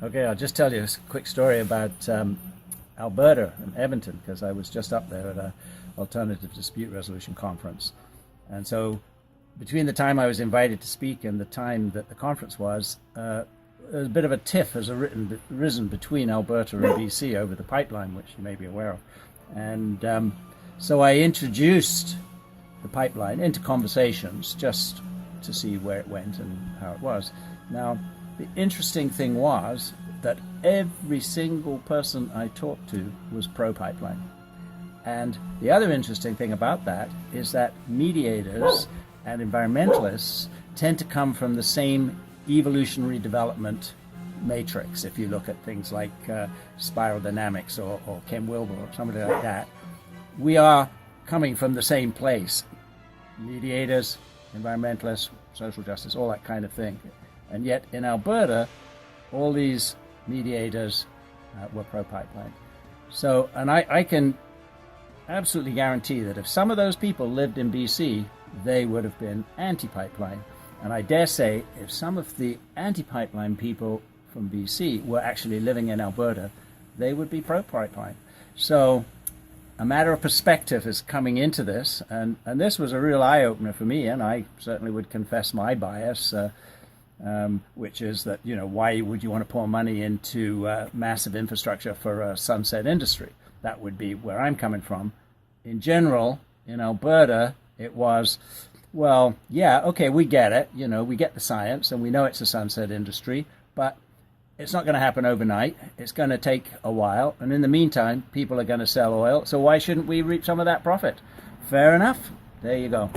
Okay, I'll just tell you a quick story about Alberta and Edmonton, because I was just up there at a alternative dispute resolution conference. And so between the time I was invited to speak and the time that the conference was, a bit of a tiff has arisen between Alberta and BC over the pipeline, which you may be aware of. And so I introduced the pipeline into conversations just to see where it went and how it was. Now, the interesting thing was that every single person I talked to was pro-pipeline. And the other interesting thing about that is that mediators and environmentalists tend to come from the same evolutionary development matrix. If you look at things like spiral dynamics or Ken Wilber or somebody like that, we are coming from the same place. Mediators, environmentalists, social justice, all that kind of thing. And yet in Alberta, all these mediators were pro-pipeline. So, and I can absolutely guarantee that if some of those people lived in BC, they would have been anti-pipeline. And I dare say if some of the anti-pipeline people from BC were actually living in Alberta, they would be pro-pipeline. So a matter of perspective is coming into this, and this was a real eye-opener for me, and I certainly would confess my bias, which is that, you know, why would you want to pour money into massive infrastructure for a sunset industry? That would be where I'm coming from. In general, in Alberta, it was, well, yeah, okay, we get it. You know, we get the science and we know it's a sunset industry, but it's not going to happen overnight. It's going to take a while. And in the meantime, people are going to sell oil. So why shouldn't we reap some of that profit? Fair enough. There you go.